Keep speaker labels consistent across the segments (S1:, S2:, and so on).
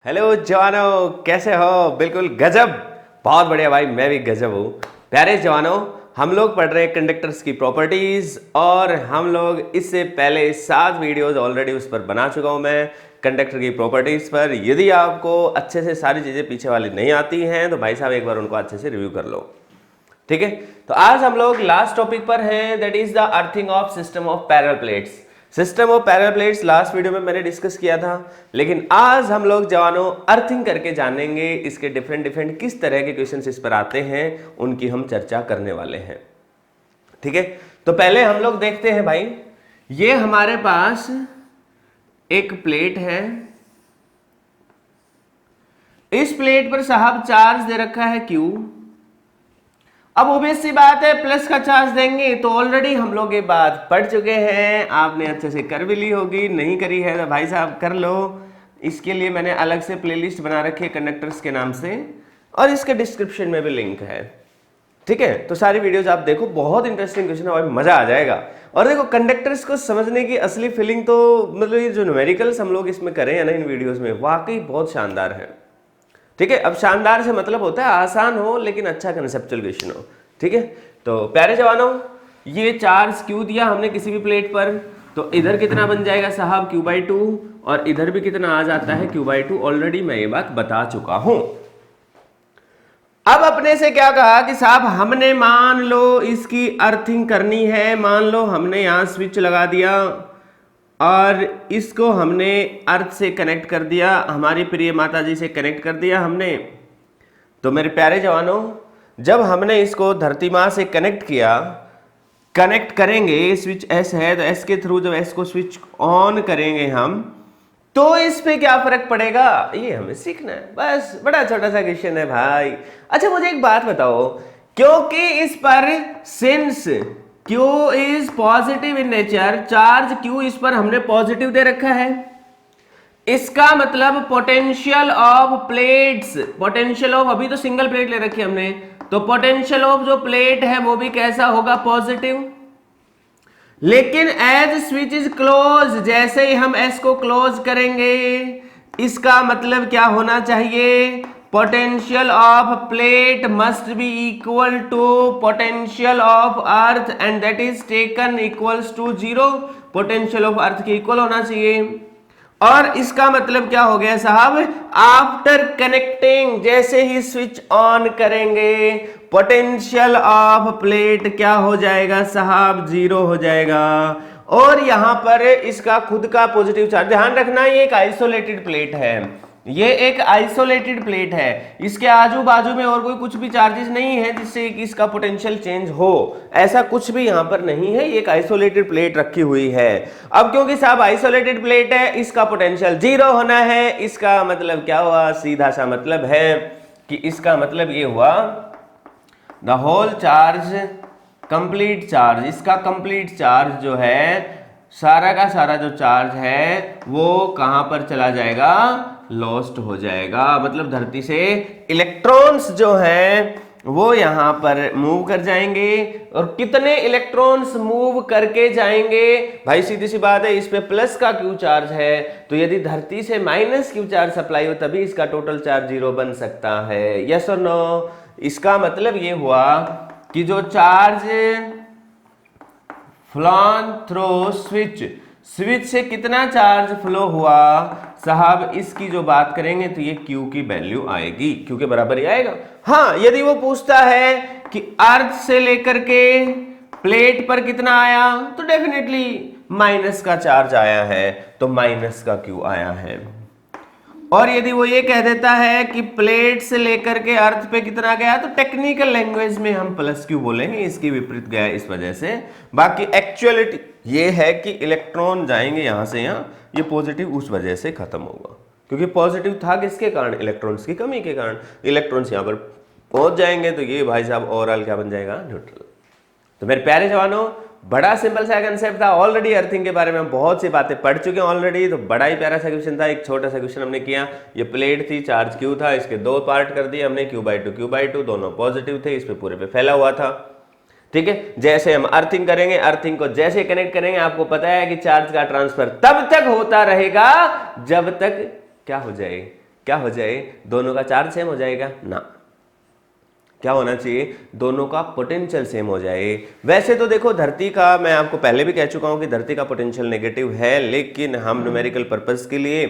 S1: Hello जवानों, कैसे हो? बिल्कुल गजब, बहुत बढ़िया भाई, मैं भी गजब हूँ। प्यारे जवानों, हम लोग पढ़ रहे हैं कंडक्टर्स की प्रॉपर्टीज और हम लोग इससे पहले 7 वीडियोस ऑलरेडी उस पर बना चुका हूँ मैं कंडक्टर की प्रॉपर्टीज पर। यदि आपको अच्छे से सारी चीज़ें पीछे वाली नहीं आती हैं तो भाई साहब एक बार उनको अच्छे से रिव्यू कर लो, ठीक है। तो आज हम लोग लास्ट टॉपिक पर हैं, that is the earthing of system of parallel plates. System of parallel plates last video में मैंने डिस्कस किया था, लेकिन आज हम लोग जवानों अर्थिंग करके जानेंगे इसके डिफरेंट किस तरह के क्वेश्चंस इस पर आते हैं, उनकी हम चर्चा करने वाले हैं, ठीक है। तो पहले हम लोग देखते हैं भाई, ये हमारे पास एक प्लेट है, इस प्लेट पर साहब चार्ज दे रखा है Q। अब ऑब्वियस सी बात है प्लस का चार्ज देंगे, तो ऑलरेडी हम लोग ये बात पढ़ चुके हैं, आपने अच्छे से कर भी ली होगी, नहीं करी है तो भाई साहब कर लो। इसके लिए मैंने अलग से प्लेलिस्ट बना रखी है कंडक्टर्स के नाम से, और इसके डिस्क्रिप्शन में भी लिंक है, ठीक है। तो सारी वीडियोज आप देखो, बहुत इंटरेस्टिंग क्वेश्चन है भाई, मजा आ जाएगा। और देखो कंडक्टर्स को समझने की असली फीलिंग तो मतलब ये जो न्यूमेरिकल्स हम लोग इसमें करें हैं ना इन वीडियोज में, वाकई बहुत शानदार है, ठीक है। अब शानदार से मतलब होता है आसान हो लेकिन अच्छा कंसेप्चुअल क्वेश्चन हो, ठीक है। तो प्यारे जवानों, ये चार्ज Q दिया हमने किसी भी प्लेट पर, तो इधर कितना बन जाएगा साहब Q/2, और इधर भी कितना आ जाता है Q/2। ऑलरेडी मैं ये बात बता चुका हूं। अब अपने से क्या कहा कि साहब हमने मान लो इसकी अर्थिंग करनी है, मान लो हमने यहां स्विच लगा दिया और इसको हमने अर्थ से कनेक्ट कर दिया, हमारी प्रिय माता जी से कनेक्ट कर दिया हमने। तो मेरे प्यारे जवानों, जब हमने इसको धरती माँ से कनेक्ट किया, कनेक्ट करेंगे, स्विच S है तो S के थ्रू जब S को स्विच ऑन करेंगे हम, तो इस पे क्या फर्क पड़ेगा ये हमें सीखना है, बस। बड़ा छोटा सा क्वेश्चन है भाई। अच्छा मुझे एक बात बताओ, क्योंकि इस पर since Q is positive in nature, charge Q इस पर हमने पॉजिटिव दे रखा है, इसका मतलब potential of plates, potential of, अभी तो सिंगल प्लेट ले रखी है हमने, तो पोटेंशियल ऑफ जो प्लेट है वो भी कैसा होगा, पॉजिटिव। लेकिन एज स्विच इज क्लोज, जैसे ही हम S को क्लोज करेंगे, इसका मतलब क्या होना चाहिए, potential of plate must be equal to potential of earth, and that is taken equals to 0। Potential of earth के इक्वल होना चाहिए। और इसका मतलब क्या हो गया साहब, आफ्टर कनेक्टिंग, जैसे ही स्विच ऑन करेंगे, पोटेंशियल ऑफ प्लेट क्या हो जाएगा साहब, 0 हो जाएगा। और यहां पर इसका खुद का पॉजिटिव चार्ज, ध्यान रखना ये एक आइसोलेटेड प्लेट है, ये एक आइसोलेटेड प्लेट है, इसके आजू बाजू में और कोई कुछ भी चार्जेस नहीं है जिससे इसका पोटेंशियल चेंज हो, ऐसा कुछ भी यहां पर नहीं है, ये एक आइसोलेटेड प्लेट रखी हुई है। अब क्योंकि साहब आइसोलेटेड प्लेट है, इसका पोटेंशियल 0 होना है, इसका मतलब क्या हुआ, सीधा सा मतलब है कि इसका मतलब ये हुआ the whole charge, complete charge, इसका कंप्लीट चार्ज जो है, सारा का सारा जो चार्ज है वो कहां पर चला जाएगा, लॉस्ट हो जाएगा। मतलब धरती से इलेक्ट्रॉन्स जो हैं वो यहां पर मूव कर जाएंगे, और कितने इलेक्ट्रॉन्स मूव करके जाएंगे भाई, सीधी सी बात है, इस पे प्लस का Q चार्ज है, तो यदि धरती से माइनस Q चार्ज सप्लाई हो तभी इसका टोटल चार्ज 0 बन सकता है, यस और नो। इसका मतलब ये हुआ कि जो charge phloem through switch, switch से कितना चार्ज फ्लो हुआ साहब, इसकी जो बात करेंगे तो ये Q की वैल्यू आएगी, Q के बराबर ही आएगा। हाँ, यदि वो पूछता है कि अर्थ से लेकर के प्लेट पर कितना आया, तो डेफिनेटली माइनस का चार्ज आया है, तो माइनस का Q आया है। और यदि वो ये कह देता है कि प्लेट से लेकर के अर्थ पे कितना गया, तो टेक्निकल लैंग्वेज में हम प्लस Q बोलेंगे, इसकी विपरीत गया इस वजह से। बाकी एक्चुअलिटी ये है कि इलेक्ट्रॉन जाएंगे यहां से यहां, ये पॉजिटिव उस वजह से खत्म होगा, क्योंकि पॉजिटिव था किसके कारण, इलेक्ट्रॉन्स की कमी के कारण। इलेक्ट्रॉन्स यहां पर पहुंच जाएंगे तो ये भाई साहब ओवरऑल क्या बन जाएगा, न्यूट्रल। तो मेरे प्यारे जवानों, बड़ा सिंपल सा कंसेप्ट था, ऑलरेडी अर्थिंग के बारे में हम बहुत सी बातें पढ़ चुके हैं ऑलरेडी, तो बड़ा ही प्यारा सा क्वेश्चन था, एक छोटा सा क्वेश्चन हमने किया। ये प्लेट थी, चार्ज Q था, इसके 2 पार्ट कर दिए हमने, Q/2 दोनों पॉजिटिव थे, इस पे पूरे पे फैला हुआ था, ठीक है। जैसे हम अर्थिंग करेंगे, अर्थिंग को जैसे कनेक्ट करेंगे, आपको पता है कि चार्ज का ट्रांसफर तब तक होता रहेगा जब तक क्या हो जाए, क्या हो जाए, दोनों का चार्ज सेम हो जाएगा ना, क्या होना चाहिए, दोनों का पोटेंशियल सेम हो जाए। वैसे तो देखो धरती का, मैं आपको पहले भी कह चुका हूं कि धरती का पोटेंशियल नेगेटिव है, लेकिन हम न्यूमेरिकल पर्पस के लिए,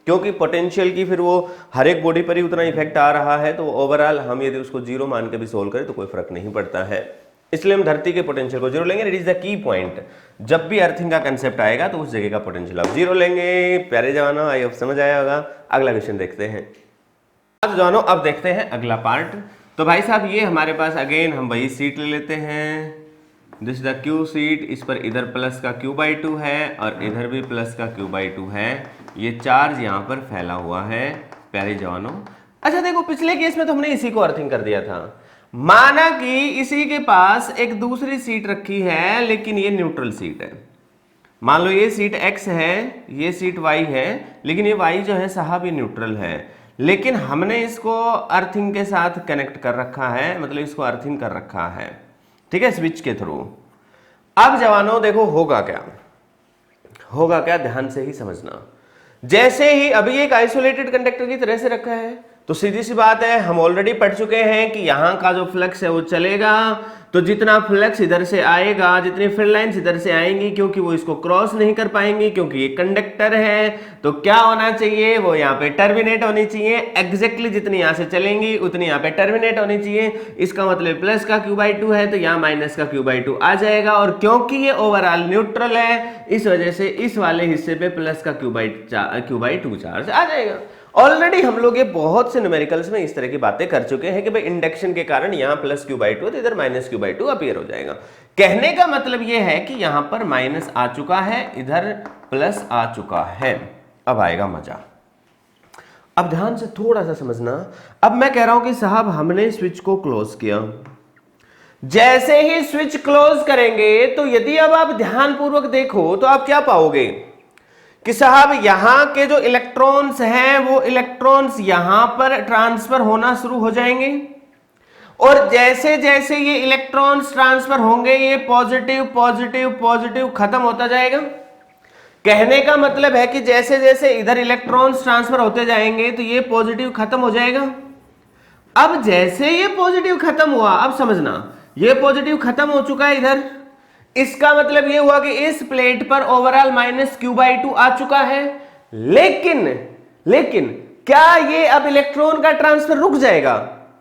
S1: क्योंकि पोटेंशियल की फिर वो हर एक बॉडी पर ही उतना इफेक्ट आ रहा है, तो ओवरऑल हम यदि उसको जीरो मान के भी सोल्व करें तो कोई फर्क नहीं पड़ता है, इसलिए हम धरती के पोटेंशियल को जीरो लेंगे। It is the key point, जब भी अर्थिंग का कंसेप्ट आएगा तो उस जगह का पोटेंशियल आप जीरो लेंगे। प्यारे जवानों, आई होप समझ आया होगा। अगला क्वेश्चन देखते हैं। जवानों अब देखते हैं अगला पार्ट। तो भाई साहब ये हमारे पास अगेन हम वही सीट ले लेते हैं, this is the Q seat, इस पर इधर प्लस का q/2 है और इधर भी प्लस का q/2 है, ये चार्ज यहाँ पर फैला हुआ है। प्यारे जवानों अच्छा देखो, पिछले केस में तो हमने इसी को अर्थिंग कर दिया था, माना कि इसी के पास एक दूसरी सीट रखी है लेकिन ये न्यूट्रल सीट है। मान लो ये सीट x है, ये सीट y है, लेकिन ये y जो है साहब ये न्यूट्रल है, लेकिन हमने इसको अर्थिंग के साथ कनेक्ट कर रखा है, मतलब इसको अर्थिंग कर रखा है, ठीक है, स्विच के थ्रू। अब जवानों देखो होगा क्या, होगा क्या, ध्यान से ही समझना। जैसे ही अभी एक आइसोलेटेड कंडक्टर की तरह से रखा है, तो सीधी सी बात है, हम ऑलरेडी पढ़ चुके हैं कि यहां का जो फ्लक्स है वो चलेगा, तो जितना फ्लक्स इधर से आएगा, जितनी फील्ड लाइंस इधर से आएंगी, क्योंकि वो इसको क्रॉस नहीं कर पाएंगी क्योंकि ये कंडक्टर है, तो क्या होना चाहिए, वो यहाँ पे टर्मिनेट होनी चाहिए। एग्जैक्टली जितनी यहाँ से चलेंगी उतनी यहाँ पे टर्मिनेट होनी चाहिए। इसका मतलब प्लस का q/2 है तो यहाँ माइनस का q/2 आ जाएगा, और क्योंकि ये ओवरऑल न्यूट्रल है इस वजह से इस वाले हिस्से पे प्लस का q/2 चार्ज आ जाएगा। ऑलरेडी हम लोग ये बहुत से न्यूमेरिकल्स में इस तरह की बातें कर चुके हैं कि भाई इंडक्शन के कारण यहाँ प्लस q/2 तो इधर माइनस q/2 अपीयर हो जाएगा। कहने का मतलब ये है कि यहाँ पर माइनस आ चुका है, इधर प्लस आ चुका है। अब आएगा मजा। अब ध्यान से थोड़ा सा समझना। अब मैं कह रहा हूं कि साहब हमने स्विच को क्लोज किया, जैसे ही स्विच क्लोज करेंगे तो यदि अब आप ध्यानपूर्वक देखो तो आप क्या पाओगे कि साहब यहां के जो इलेक्ट्रॉन्स हैं वो इलेक्ट्रॉन्स यहां पर ट्रांसफर होना शुरू हो जाएंगे, और जैसे जैसे ये इलेक्ट्रॉन्स ट्रांसफर होंगे ये पॉजिटिव पॉजिटिव पॉजिटिव खत्म होता जाएगा। कहने का मतलब है कि जैसे जैसे इधर इलेक्ट्रॉन्स ट्रांसफर होते जाएंगे तो ये पॉजिटिव खत्म हो जाएगा। अब जैसे ये पॉजिटिव खत्म हुआ, अब समझना, ये पॉजिटिव खत्म हो चुका है इधर, इसका मतलब ये हुआ कि इस प्लेट पर ओवरऑल माइनस q/2 आ चुका है। लेकिन क्या ये अब इलेक्ट्रॉन का ट्रांसफर रुक जाएगा?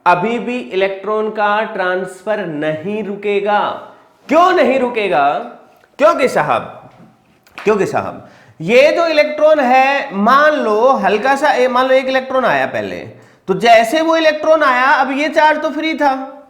S1: अभी भी इलेक्ट्रॉन का ट्रांसफर नहीं रुकेगा। क्यों नहीं रुकेगा? क्योंकि साहब ये जो इलेक्ट्रॉन है, मान लो हल्का सा मान लो एक इलेक्ट्रॉन आया पहले, तो जैसे वो इलेक्ट्रॉन आया अब ये चार्ज तो फ्री था,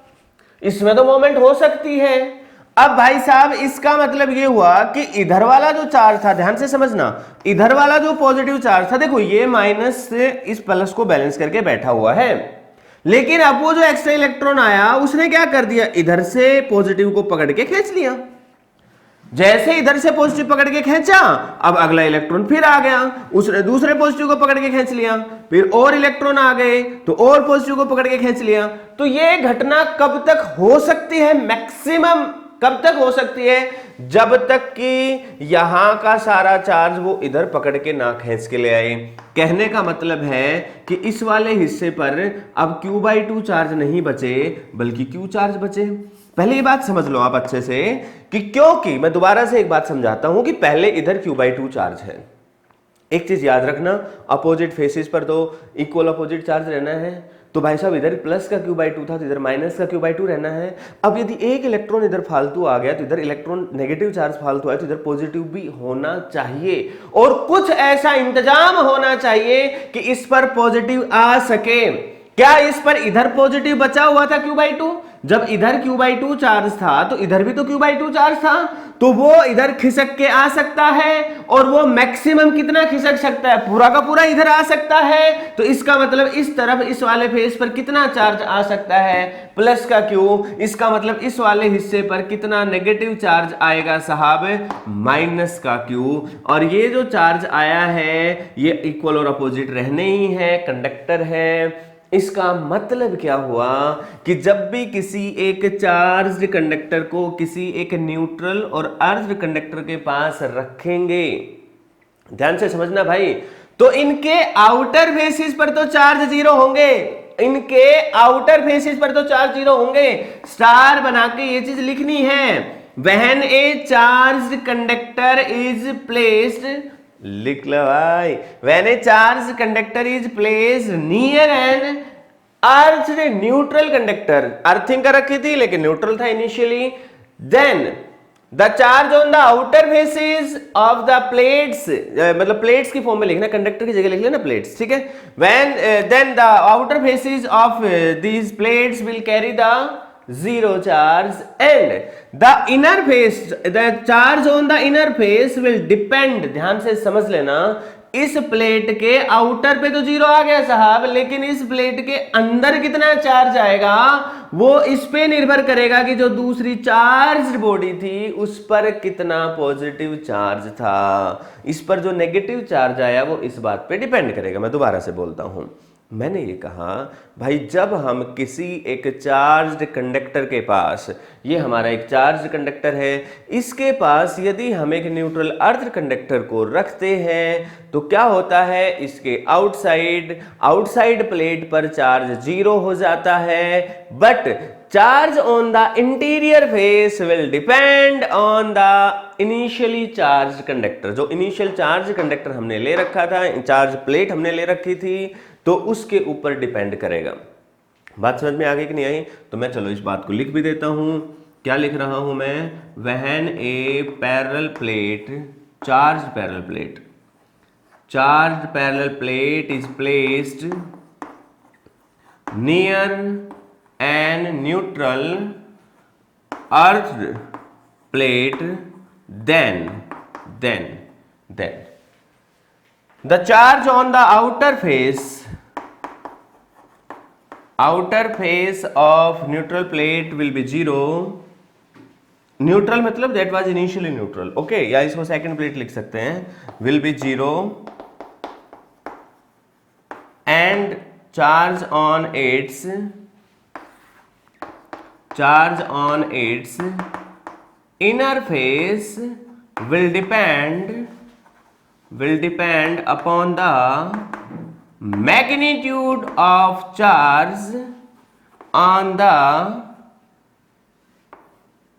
S1: इसमें तो मोमेंट हो सकती है। अब भाई साहब इसका मतलब ये हुआ कि इधर वाला जो चार्ज था, ध्यान से समझना, इधर वाला जो पॉजिटिव चार्ज था, देखो ये माइनस से इस प्लस को बैलेंस करके बैठा हुआ है, लेकिन अब वो जो एक्स्ट्रा इलेक्ट्रॉन आया उसने क्या कर दिया, इधर से पॉजिटिव को पकड़ के खींच लिया। जैसे इधर से पॉजिटिव पकड़ के खींचा, अब अगला इलेक्ट्रॉन फिर आ गया, उसने दूसरे पॉजिटिव को पकड़ के खींच लिया, फिर और इलेक्ट्रॉन आ गए तो और पॉजिटिव को पकड़ के खींच लिया। तो ये घटना कब तक हो सकती है? मैक्सिमम कब तक हो सकती है? जब तक कि यहां का सारा चार्ज वो इधर पकड़ के ना खींच के ले आए। कहने का मतलब है कि इस वाले हिस्से पर अब q/2 चार्ज नहीं बचे बल्कि q चार्ज बचे। पहले ये बात समझ लो आप अच्छे से कि क्योंकि मैं दोबारा से एक बात समझाता हूं कि पहले इधर q/2 चार्ज है। एक चीज याद रखना, अपोजिट फेसेस पर तो इक्वल अपोजिट चार्ज रहना है, तो भाई साहब इधर प्लस का q/2 था तो इधर माइनस का q/2 रहना है। अब यदि एक इलेक्ट्रॉन इधर फालतू आ गया तो इधर इलेक्ट्रॉन नेगेटिव चार्ज फालतू आया तो इधर पॉजिटिव भी होना चाहिए, और कुछ ऐसा इंतजाम होना चाहिए कि इस पर पॉजिटिव आ सके। क्या इस पर इधर पॉजिटिव बचा हुआ था q/2? जब इधर q/2 चार्ज था तो इधर भी तो q/2 चार्ज था, तो वो इधर खिसक के आ सकता है, और वो मैक्सिमम कितना खिसक सकता है? पूरा का पूरा इधर आ सकता है। तो इसका मतलब इस तरफ इस वाले फेस पर कितना चार्ज आ सकता है? प्लस का q। इसका मतलब इस वाले हिस्से पर कितना नेगेटिव चार्ज आएगा साहब? माइनस का q। और ये जो चार्ज आया है ये इक्वल और अपोजिट रहने ही है, कंडक्टर है। इसका मतलब क्या हुआ कि जब भी किसी एक चार्ज्ड कंडक्टर को किसी एक न्यूट्रल और अर्ज्ड कंडक्टर के पास रखेंगे, ध्यान से समझना भाई, तो इनके आउटर फेसिस पर तो चार्ज जीरो होंगे, इनके आउटर फेसिस पर तो चार्ज जीरो होंगे। स्टार बना के ये चीज लिखनी है। When a charged conductor is placed, लिख लो भाई, when a charged conductor is placed near an earthed neutral conductor, earthing कर रखी थी लेकिन न्यूट्रल था initially, then the charge on the outer faces of the plates, मतलब प्लेट्स की form में लिखना, कंडक्टर की जगह लिख लेना प्लेट्स, ठीक है। when then the outer faces of these plates will carry the zero charge and the inner face, the charge on the inner face will depend, ध्यान से समझ लेना, इस प्लेट के आउटर पे तो जीरो आ गया साहब, लेकिन इस प्लेट के अंदर कितना चार्ज आएगा वो इस पे निर्भर करेगा कि जो दूसरी चार्ज बॉडी थी उस पर कितना पॉजिटिव चार्ज था। इस पर जो नेगेटिव चार्ज आया वो इस बात पे डिपेंड करेगा। मैं दोबारा से बोलता हूं, मैंने ये कहा भाई, जब हम किसी एक चार्ज्ड कंडक्टर के पास, ये हमारा एक चार्ज्ड कंडक्टर है, इसके पास यदि हम एक न्यूट्रल अर्थ कंडक्टर को रखते हैं तो क्या होता है, इसके आउटसाइड प्लेट पर चार्ज जीरो हो जाता है, but charge on the interior face will depend on the initially charge conductor. जो इनिशियल चार्ज कंडक्टर हमने ले रखा था, चार्ज प्लेट हमने ले रखी थी, तो उसके ऊपर डिपेंड करेगा। बात समझ में आ गई कि नहीं आई? तो मैं चलो इस बात को लिख भी देता हूं। क्या लिख रहा हूं मैं? When a parallel plate, charge parallel plate is placed near an neutral earth plate, then the charge on the outer face of neutral plate will be zero. Neutral मतलब that was initially neutral, okay? या इसको second plate लिख सकते हैं, will be zero and charge on its inner face will depend upon the magnitude of charge on the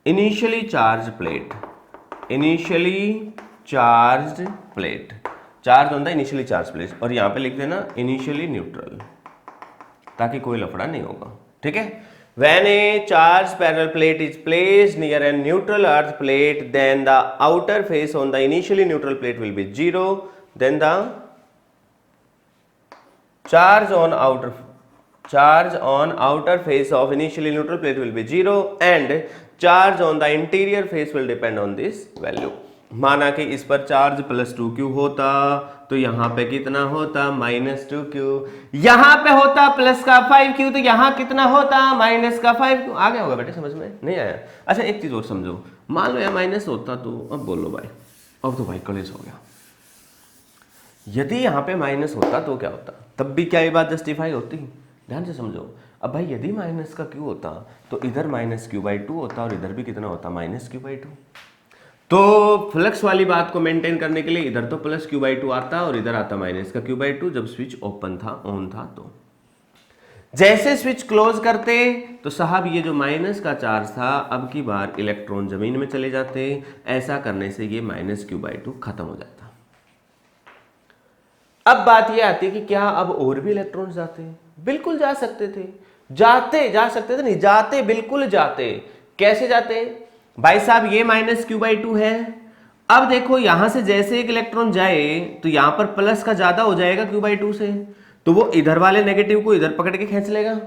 S1: initially charged plate, charge on the initially charge plate, और यहां पे लिख देना इनिशियली न्यूट्रल, ताकि कोई लफड़ा नहीं होगा, ठीक है। When a charged parallel plate is placed near a neutral earth plate, then the outer face on the initially neutral plate will be zero. Then the charge on outer face of initially neutral plate will be zero, and charge on the interior face will depend on this value. माना कि इस पर charge +2q होता तो यहां पे कितना होता, -2q, यहां पे होता +5q, तो यहां कितना होता, -5q। आ गया होगा बेटे समझ में? नहीं आया? अच्छा एक चीज और समझो, मान लो या माइनस होता तो, अब बोलो भाई, अब तो भाई कलेश हो गया। यदि यहां पे माइनस होता तो क्या होता, तब भी क्या ये बात जस्टिफाई होती? ध्यान से समझो। अब भाई यदि माइनस का q होता तो इधर -q/2 होता और इधर भी कितना होता, -q/2। तो फ्लक्स वाली बात को मेंटेन करने के लिए इधर तो +q/2 आता और इधर आता -q/2, जब स्विच ओपन था, ऑन था। तो जैसे स्विच क्लोज करते तो साहब ये जो माइनस का चार्ज था, अब की बार इलेक्ट्रॉन जमीन में चले जाते, ऐसा करने से ये -q/2 खत्म हो जाता। अब बात ये आती है कि क्या अब और भी इलेक्ट्रॉन जाते? बिल्कुल जा सकते थे, नहीं जाते, बिल्कुल जाते। कैसे जाते भाई साहब? ये -q/2 है। अब देखो यहां से जैसे एक इलेक्ट्रॉन जाए तो यहां पर प्लस का ज्यादा हो जाएगा q/2 से, तो वो इधर वाले नेगेटिव को इधर पकड़ के खींच लेगा,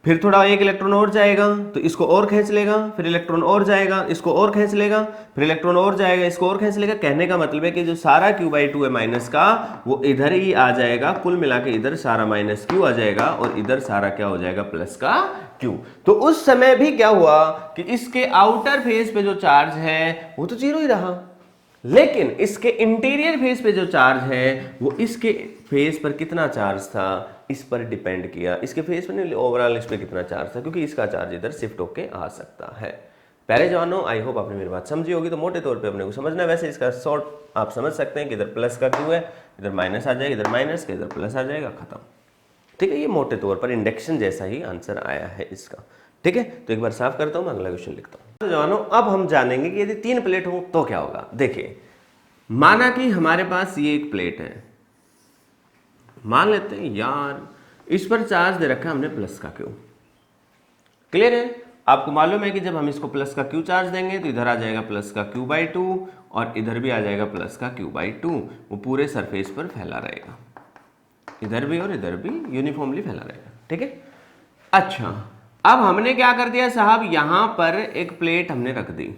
S1: फिर थोड़ा एक इलेक्ट्रॉन और जाएगा तो इसको और खींच लेगा, फिर इलेक्ट्रॉन और जाएगा, इसको और खींच लेगा, फिर इलेक्ट्रॉन और जाएगा, इसको और खींच लेगा। कहने का मतलब है कि जो सारा q/2 है माइनस का, वो इधर ही आ जाएगा, कुल मिला के इधर सारा -q आ जाएगा और इधर सारा क्या हो जाएगा, प्लस का q। तो उस समय भी क्या हुआ कि इसके आउटर फेस पे जो चार्ज है वो तो जीरो ही रहा, लेकिन इसके इंटीरियर फेस पे जो चार्ज है वो इसके फेस पर कितना चार्ज था, इस पर डिपेंड किया। इसके फेस पर नहीं, ओवरऑल इस पे कितना चार्ज था, क्योंकि इसका चार्ज इधर शिफ्ट होके आ सकता है। प्यारे जवानों, आई होप आपने मेरी बात समझी होगी। तो मोटे तौर पे अपने को समझना है, वैसे इसका शॉर्ट आप समझ सकते हैं कि इधर प्लस का क्यू है, इधर माइनस आ जाएगा, इधर माइनस का इधर प्लस आ जाएगा, खत्म। ठीक है, ये मोटे तौर पर इंडक्शन जैसा ही आंसर आया है इसका। ठीक है, तो एक बार साफ करता हूँ, मैं अगला क्वेश्चन लिखता हूँ। तो जवानों, अब हम जानेंगे कि यदि 3 प्लेट हो तो क्या होगा। देखिए, माना कि हमारे पास ये एक प्लेट है, मान लेते हैं यार इस पर चार्ज दे रखा है हमने प्लस का क्यू। क्लियर है? आपको मालूम है कि जब हम इसको प्लस का क्यू चार्ज देंगे तो इधर आ जाएगा प्लस का क्यू बाई 2 और इधर भी आ जाएगा प्लस का क्यू बाई 2। वो पूरे सरफेस पर फैला रहेगा, इधर भी और इधर भी यूनिफॉर्मली फैला रहेगा। ठीक है, अच्छा अब हमने क्या कर दिया साहब, यहां पर एक प्लेट हमने रख दी,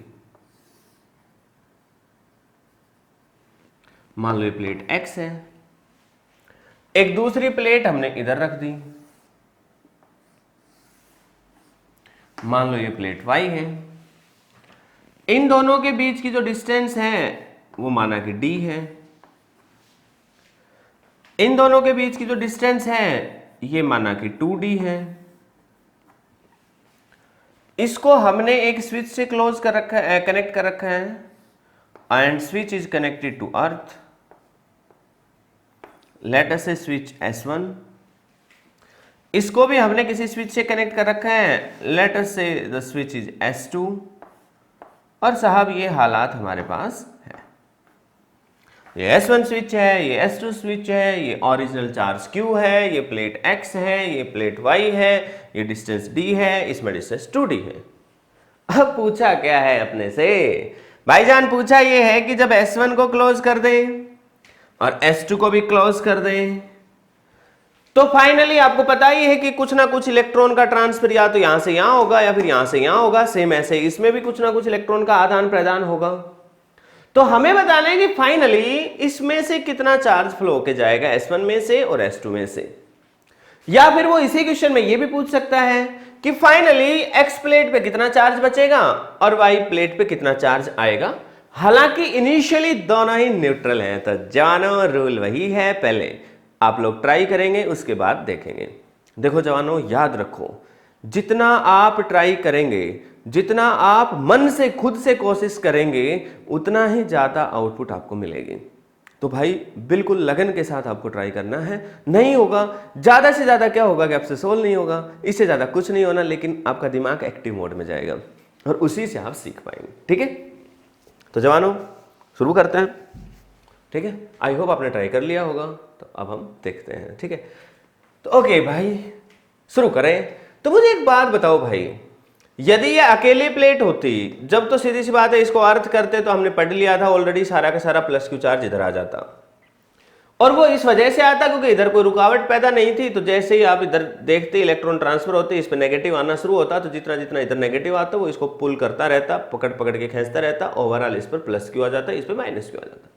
S1: मान लो ये प्लेट x है, एक दूसरी प्लेट हमने इधर रख दी, मान लो ये प्लेट y है। इन दोनों के बीच की जो डिस्टेंस है वो माना कि d है। इन दोनों के बीच की जो डिस्टेंस है ये माना कि 2d है। इसको हमने एक स्विच से क्लोज कर रखा है, कनेक्ट कर रखा है and switch is connected to earth. Let us say switch S1, इसको भी हमने किसी स्विच से कनेक्ट कर रखा है, लेट अस से द स्विच इज S2। और साहब ये हालात हमारे पास है, ये S1 स्विच है, ये S2 स्विच है, ये ओरिजिनल चार्ज Q है, ये प्लेट X है, ये प्लेट Y है, ये डिस्टेंस D है, इसमें डिस्टेंस 2D है। अब पूछा क्या है अपने से भाईजान, पूछा ये है कि जब S1 को क्लोज कर दें और S2 को भी क्लोज कर दें तो फाइनली आपको पता ही है कि कुछ ना कुछ इलेक्ट्रॉन का ट्रांसफर या तो यहां से यहां होगा या फिर यहां से यहां होगा। सेम ऐसे इसमें भी कुछ ना कुछ इलेक्ट्रॉन का आदान प्रदान होगा। तो हमें बताना है कि फाइनली इसमें से कितना चार्ज फ्लो होके जाएगा, S1 में से और S2 में से। या फिर वो इसी क्वेश्चन में ये भी पूछ सकता है कि फाइनली X प्लेट पे कितना चार्ज बचेगा और Y प्लेट पे कितना चार्ज आएगा। हालांकि इनिशियली दोनों ही न्यूट्रल हैं। तो जवानों, रूल वही है, पहले आप लोग ट्राई करेंगे उसके बाद देखेंगे। देखो जवानों, याद रखो, जितना आप ट्राई करेंगे, जितना आप मन से खुद से कोशिश करेंगे, उतना ही ज्यादा आउटपुट आपको मिलेगी। तो भाई बिल्कुल लगन के साथ आपको ट्राई करना है। नहीं होगा, ज्यादा से ज्यादा क्या होगा कि आपसे सोल्व नहीं होगा, इससे ज्यादा कुछ नहीं होना, लेकिन आपका दिमाग एक्टिव मोड में जाएगा और उसी से आप सीख पाएंगे। ठीक है, तो जवानों शुरू करते हैं। ठीक है, आई होप आपने ट्राई कर लिया होगा। तो अब हम देखते हैं। ठीक है, तो ओके भाई शुरू करें। तो मुझे एक बात बताओ भाई, यदि ये अकेली प्लेट होती, जब तो सीधी सी बात है इसको अर्थ करते तो हमने पढ़ लिया था ऑलरेडी, सारा का सारा प्लस क्यू चार्ज इधर आ जाता। और वो इस वजह से आता क्योंकि इधर कोई रुकावट पैदा नहीं थी। तो जैसे ही आप इधर देखते इलेक्ट्रॉन ट्रांसफर होते, इस पर नेगेटिव आना शुरू होता, तो जितना जितना इधर नेगेटिव आता वो इसको पुल करता रहता, पकड़ पकड़ के खींचता रहता, ओवरऑल इस पर प्लस क्यू आ जाता, इस पर माइनस क्यू आ जाता।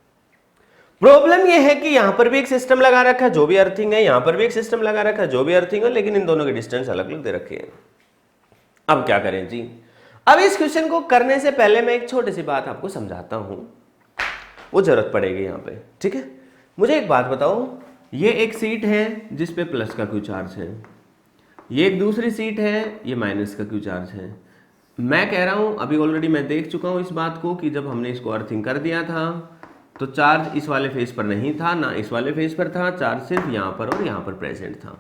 S1: प्रॉब्लम यह है कि यहां पर भी एक सिस्टम लगा रखा है जो भी अर्थिंग है, यहां पर भी एक सिस्टम लगा रखा है जो भी अर्थिंग है, लेकिन इन दोनों के डिस्टेंस अलग अलग दे रखे हैं। अब क्या करें जी? अब इस क्वेश्चन को करने से पहले मैं एक छोटी सी बात आपको समझाता हूं, वो जरूरत पड़ेगी यहां पे। ठीक है, मुझे एक बात बताओ, ये एक सीट है जिस पे प्लस का क्यू चार्ज है, ये एक दूसरी सीट है, ये माइनस का क्यू चार्ज है। मैं कह रहा हूं, अभी ऑलरेडी मैं देख चुका हूं इस बात को कि जब हमने इसको अर्थिंग कर दिया था तो चार्ज इस वाले फेस पर नहीं था, ना इस वाले फेस पर था, चार्ज सिर्फ यहां पर और यहां पर प्रेजेंट था।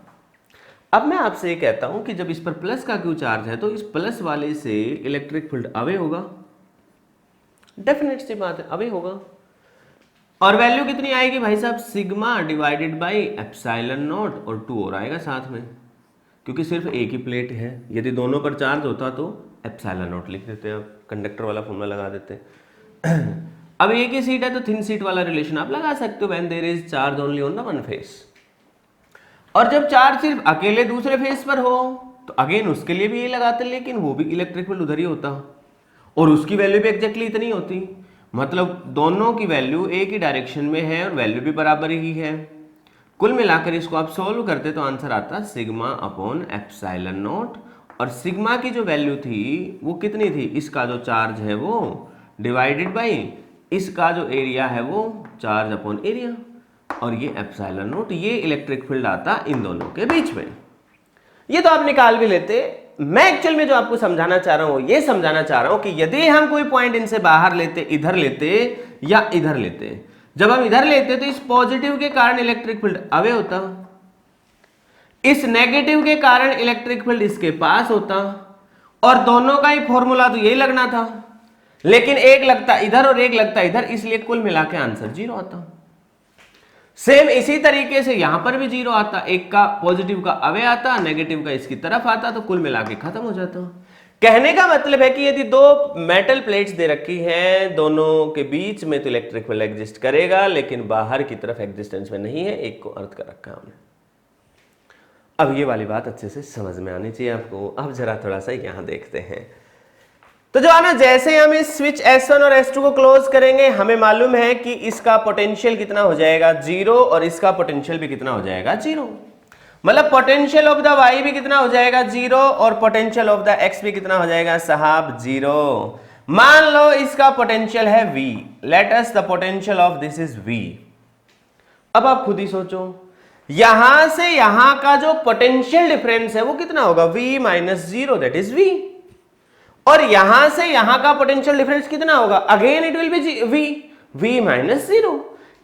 S1: अब मैं आपसे ये कहता हूं कि जब इस पर प्लस का क्यू चार्ज है तो इस प्लस वाले से इलेक्ट्रिक फील्ड अवे होगा, डेफिनेट सी बात है, अवे होगा। और वैल्यू कितनी आएगी भाई साहब? Sigma divided by epsilon not, और 2 और आएगा साथ में, क्योंकि सिर्फ एक ही प्लेट है। यदि दोनों पर चार्ज होता तो एप्सिलॉन नॉट लिख देते हैं, कंडक्टर वाला फॉर्मूला लगा देते। अब एक ही सीट है तो थिन सीट वाला रिलेशन आप लगा सकते हो, when there is charge only on the one face. और जब चार्ज सिर्फ अकेले दूसरे फेस पर हो तो अगेन उसके लिए भी ये लगाते, लेकिन वो भी इलेक्ट्रिक फील्ड उधर ही होता और उसकी वैल्यू भी एग्जैक्टली इतनी होती। मतलब दोनों की वैल्यू एक ही डायरेक्शन में है और वैल्यू भी बराबर ही है। कुल मिलाकर इसको आप सोल्व करते तो आंसर आता सिग्मा अपॉन एप्सिलॉन नॉट। और सिग्मा की जो वैल्यू थी वो कितनी थी? इसका जो चार्ज है वो डिवाइडेड बाई इसका जो एरिया है वो चार्ज अपॉन एरिया, और ये एप्सिलॉन नॉट, ये इलेक्ट्रिक फील्ड आता इन दोनों के बीच में। ये तो आप निकाल भी लेते, मैं एक्चुअल में जो आपको समझाना चाह रहा हूं ये समझाना चाह रहा हूं कि यदि हम कोई पॉइंट इनसे बाहर लेते, इधर लेते या इधर लेते, जब हम इधर लेते तो इस पॉजिटिव के कारण इलेक्ट्रिक फील्ड अवे होता, इस नेगेटिव के कारण इलेक्ट्रिक फील्ड इसके पास होता, और दोनों का ही फॉर्मूला तो यही लगना था, लेकिन एक लगता इधर और एक लगता इधर, इसलिए कुल मिला के आंसर 0 आता। सेम इसी तरीके से यहां पर भी 0 आता, एक का पॉजिटिव का अवे आता, नेगेटिव का इसकी तरफ आता, तो कुल मिला के खत्म हो जाता। कहने का मतलब है कि यदि दो मेटल प्लेट्स दे रखी हैं, दोनों के बीच में तो इलेक्ट्रिक फील्ड एग्जिस्ट करेगा, लेकिन बाहर की तरफ एग्जिस्टेंस में नहीं है, एक को अर्थ कर रखा है हमने। अब ये वाली बात अच्छे से समझ में आनी चाहिए आपको। अब जरा थोड़ा सा यहां देखते हैं। तो जो है ना, जैसे हम इस स्विच S1 और S2 को क्लोज करेंगे, हमें मालूम है कि इसका पोटेंशियल कितना हो जाएगा 0, और इसका पोटेंशियल भी कितना हो जाएगा 0। मतलब पोटेंशियल ऑफ द Y भी कितना हो जाएगा 0, और पोटेंशियल ऑफ द X भी कितना हो जाएगा साहब 0। मान लो इसका पोटेंशियल है V, let us the potential of this is V। अब आप खुद ही सोचो, यहां से यहां का जो पोटेंशियल डिफरेंस है वो कितना होगा, V minus 0, that is V। और यहां से यहां का पोटेंशियल डिफरेंस कितना होगा, again it will be V minus 0।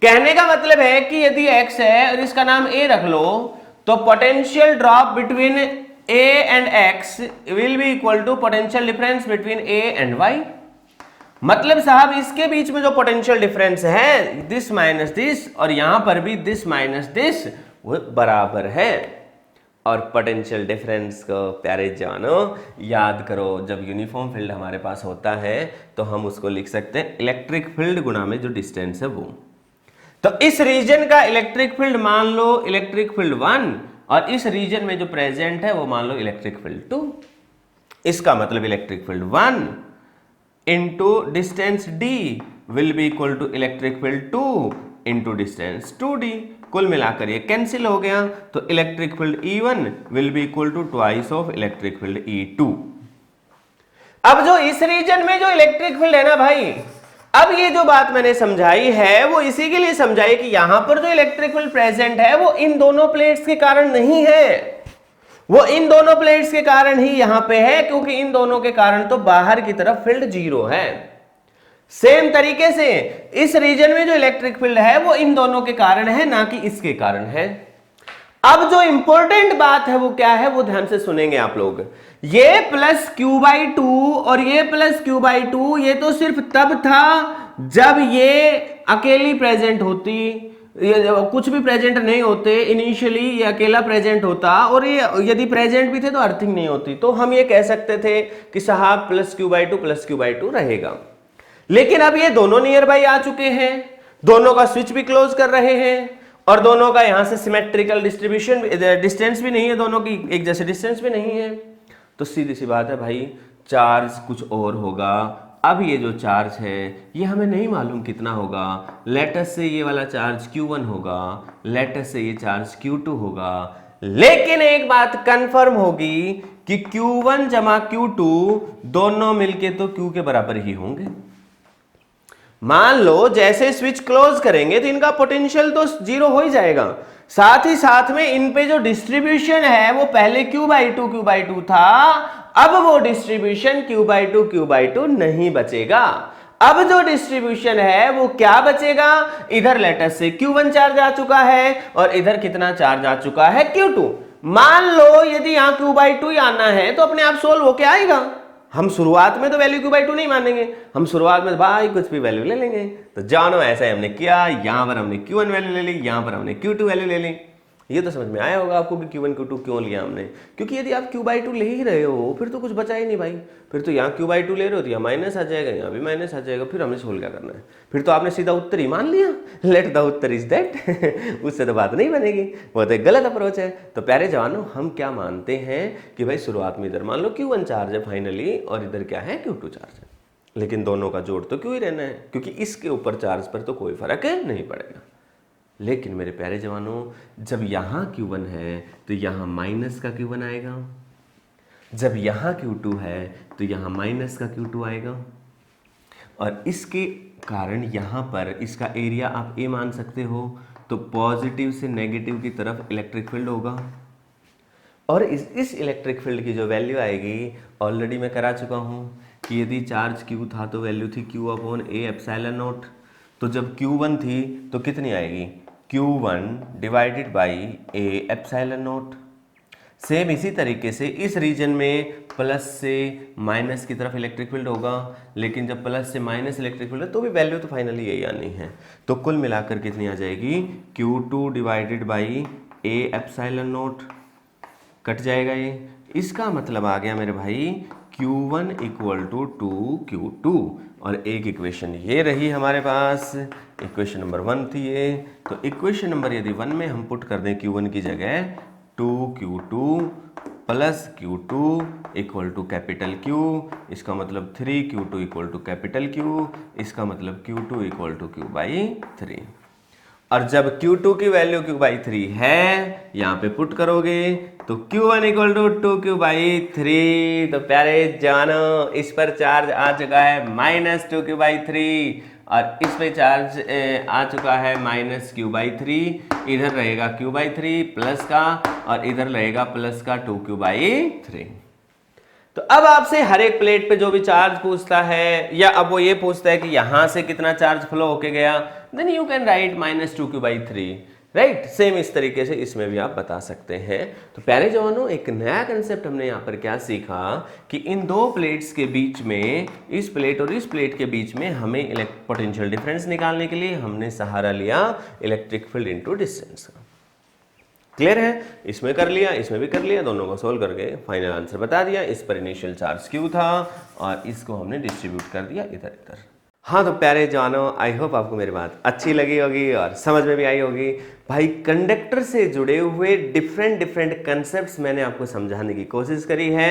S1: कहने का मतलब है कि यदि X है और इसका नाम A रख लो, तो potential drop between A and X will be equal to potential difference between A and Y। मतलब साहब इसके बीच में जो पोटेंशियल डिफरेंस है दिस माइनस दिस, और यहां पर भी दिस माइनस दिस, वो बराबर है। और पोटेंशियल डिफरेंस को प्यारे जानो याद करो, जब यूनिफॉर्म फील्ड हमारे पास होता है तो हम उसको लिख सकते हैं इलेक्ट्रिक फील्ड गुना में जो डिस्टेंस है वो। तो इस रीजन का इलेक्ट्रिक फील्ड मान लो इलेक्ट्रिक फील्ड 1, और इस रीजन में जो प्रेजेंट है वो मान लो इलेक्ट्रिक फील्ड 2। इसका मतलब electric field 1 into distance d will be equal to electric field 2 into distance 2d। कुल मिलाकर ये कैंसिल हो गया, तो electric field E1 will be equal to twice of electric field E2। अब जो इस रीजन में जो इलेक्ट्रिक फील्ड है ना भाई, अब ये जो बात मैंने समझाई है वो इसी के लिए समझाई कि यहां पर जो इलेक्ट्रिक फील्ड प्रेजेंट है वो इन दोनों प्लेट्स के कारण नहीं है, वो इन दोनों प्लेट्स के कारण ही यहां पे है, क्योंकि इन दोनों के कारण तो बाहर की तरफ फील्ड 0 है। सेम तरीके से इस रीजन में जो इलेक्ट्रिक फील्ड है वो इन दोनों के कारण है, ना कि इसके कारण है। अब जो इंपॉर्टेंट बात है वो क्या है, वो ध्यान से सुनेंगे आप लोग। ये प्लस Q/2 और ये प्लस Q/2, ये तो सिर्फ तब था जब ये अकेली प्रेजेंट होती, कुछ भी प्रेजेंट नहीं होते, इनिशियली ये अकेला प्रेजेंट होता, और ये यदि प्रेजेंट भी थे तो अर्थिंग नहीं होती, तो हम ये कह सकते थे कि साहब प्लस Q/2 रहेगा। लेकिन अब ये दोनों नियर बाई आ चुके हैं, दोनों का स्विच भी क्लोज कर रहे हैं, और दोनों का यहां से सिमेट्रिकल डिस्ट्रीब्यूशन, डिस्टेंस भी नहीं है, दोनों की एक जैसे डिस्टेंस भी नहीं है, तो सीधी सी बात है भाई चार्ज कुछ और होगा। अब ये जो चार्ज है ये हमें नहीं मालूम कितना होगा, लेटस से ये वाला चार्ज Q1 होगा, लेटस से ये चार्ज Q2 होगा, लेकिन एक बात कंफर्म होगी कि Q1 जमा Q2 दोनों मिलके तो Q के बराबर ही होंगे। मान लो जैसे स्विच क्लोज करेंगे तो इनका पोटेंशियल तो 0 हो ही जाएगा, साथ ही साथ में इन पे जो डिस्ट्रीब्यूशन है वो पहले Q/2 था, अब वो डिस्ट्रीब्यूशन Q/2 नहीं बचेगा। अब जो डिस्ट्रीब्यूशन है वो क्या बचेगा, इधर लेटर से Q1 चार्ज आ चुका है और इधर कितना चार्ज आ चुका है Q2। मान लो यदि यहां Q/2 आना है तो अपने आप सोल्व होके आएगा। हम शुरुआत में तो वैल्यू Q/2 नहीं मानेंगे, हम शुरुआत में भाई कुछ भी वैल्यू ले लेंगे। तो जानो ऐसा ही हमने किया, यहां पर हमने Q1 वैल्यू ले ली, यहां पर हमने Q2 वैल्यू ले ली। ये तो समझ में आया होगा आपको कि Q1 Q2 क्यों लिया हमने, क्योंकि यदि आप Q/2 ले ही रहे हो फिर तो कुछ बचा ही नहीं भाई, फिर तो यहाँ Q/2 ले रहे हो तो यहाँ माइनस आ जाएगा, यहाँ भी माइनस आ जाएगा, फिर हमें सोल्व क्या करना है, फिर तो आपने सीधा उत्तर ही मान लिया, let the Uttar is that. उससे तो बात नहीं बनेगी, वो तो एक गलत अप्रोच है। तो प्यारे जवानों हम क्या मानते हैं कि भाई शुरुआत में इधर मान लो Q1 चार्ज है फाइनली, और इधर क्या है Q2 चार्ज है, लेकिन दोनों का जोड़ तो क्यों ही रहना है, क्योंकि इसके ऊपर चार्ज पर तो कोई फर्क नहीं पड़ेगा। लेकिन मेरे प्यारे जवानों जब यहाँ Q1 है तो यहाँ माइनस का Q1 आएगा, जब यहाँ Q2 है तो यहाँ माइनस का Q2 आएगा, और इसके कारण यहाँ पर इसका एरिया आप A मान सकते हो, तो पॉजिटिव से नेगेटिव की तरफ इलेक्ट्रिक फील्ड होगा। और इस इलेक्ट्रिक फील्ड की जो वैल्यू आएगी ऑलरेडी मैं करा चुका हूँ कि यदि चार्ज Q था तो वैल्यू थी Q/A एप्सिलॉन नॉट। तो जब Q1 थी तो कितनी आएगी Q1 divided by A epsilon not. Same इसी तरीके से इस रीजन में प्लस से माइनस की तरफ इलेक्ट्रिक फील्ड होगा, लेकिन जब प्लस से माइनस इलेक्ट्रिक फील्ड है तो भी वैल्यू तो फाइनली यही आनी है। तो कुल मिलाकर कितनी आ जाएगी Q2 divided by A epsilon not, cut जाएगा ये। इसका मतलब आ गया मेरे भाई Q1 इक्वल टू 2Q2। और एक इक्वेशन ये रही हमारे पास, इक्वेशन नंबर 1 थी ये। तो इक्वेशन नंबर यदि 1 में हम पुट कर दें Q1 की जगह 2Q2 plus Q2 equal to capital Q, इसका मतलब 3Q2 equal to capital Q, इसका मतलब Q2 इक्वल टू Q/3। और जब Q2 की वैल्यू Q/3 है यहाँ पे पुट करोगे तो Q1 इक्वल टू 2Q/3। तो प्यारे जानो इस पर चार्ज आ चुका है -2Q/3 और इस पे चार्ज आ चुका है -Q/3। इधर रहेगा Q/3 प्लस का और इधर रहेगा प्लस का 2Q/3। तो अब आपसे हर एक प्लेट पे जो भी चार्ज पूछता है या अब वो ये पूछता है कि यहां से कितना चार्ज फ्लो होके गया, then you can write -2Q/3, right. Same इस तरीके से इसमें भी आप बता सकते हैं। तो प्यारे जवानों एक नया कंसेप्ट हमने यहाँ पर क्या सीखा कि इन दो प्लेट्स के बीच में, इस प्लेट और इस प्लेट के बीच में हमें पोटेंशियल डिफरेंस निकालने के लिए हमने सहारा लिया इलेक्ट्रिक फील्ड इनटू डिस्टेंस का। क्लियर है? इसमें कर लिया, इसमें भी कर लिया, दोनों को सोल्व करके फाइनल आंसर बता दिया। इस पर इनिशियल चार्ज Q था और इसको हमने डिस्ट्रीब्यूट कर दिया इधर इधर। हाँ तो प्यारे जवानों आई होप आपको मेरी बात अच्छी लगी होगी और समझ में भी आई होगी। भाई कंडक्टर से जुड़े हुए डिफरेंट कंसेप्ट्स मैंने आपको समझाने की कोशिश करी है।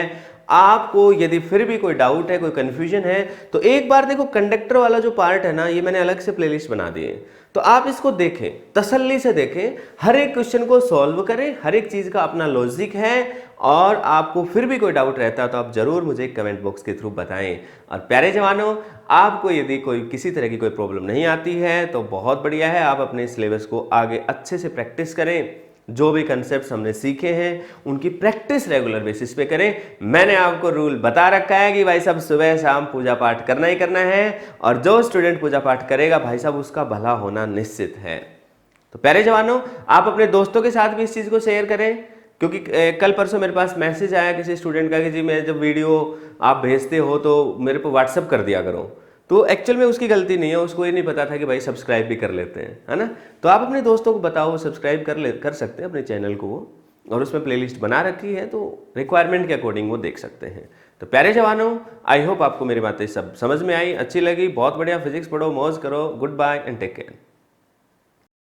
S1: आपको यदि फिर भी कोई डाउट है, कोई कंफ्यूजन है तो एक बार देखो कंडक्टर वाला जो पार्ट है ना, ये मैंने अलग से प्लेलिस्ट बना दी है, तो आप इसको देखें, तसल्ली से देखें, हर एक क्वेश्चन को सॉल्व करें, हर एक चीज का अपना लॉजिक है। और आपको फिर भी कोई डाउट रहता है तो आप जरूर मुझे कमेंट बॉक्स के थ्रू बताएं। और प्यारे जवानों आपको यदि कोई किसी तरह की कोई प्रॉब्लम नहीं आती है तो बहुत बढ़िया है, आप अपने सिलेबस को आगे अच्छे से प्रैक्टिस करें। जो भी कंसेप्ट्स हमने सीखे हैं उनकी प्रैक्टिस रेगुलर बेसिस पे करें। मैंने आपको रूल बता रखा है कि भाई साहब सुबह शाम पूजा पाठ करना ही करना है, और जो स्टूडेंट पूजा पाठ करेगा भाई साहब उसका भला होना निश्चित है। तो प्यारे जवानों आप अपने दोस्तों के साथ भी इस चीज़ को शेयर करें, क्योंकि कल परसों मेरे पास मैसेज आया किसी स्टूडेंट का कि जी मैं जब वीडियो आप भेजते हो तो मेरे को व्हाट्सअप कर दिया करो। तो एक्चुअल में उसकी गलती नहीं है, उसको ये नहीं पता था कि भाई सब्सक्राइब भी कर लेते हैं, है ना। तो आप अपने दोस्तों को बताओ, सब्सक्राइब कर सकते हैं अपने चैनल को वो, और उसमें प्लेलिस्ट बना रखी है तो रिक्वायरमेंट के अकॉर्डिंग वो देख सकते हैं। तो प्यारे जवानों आई होप आपको मेरी बातें सब समझ में आई, अच्छी लगी। बहुत बढ़िया, फिजिक्स पढ़ो, मौज करो। Good bye and take care.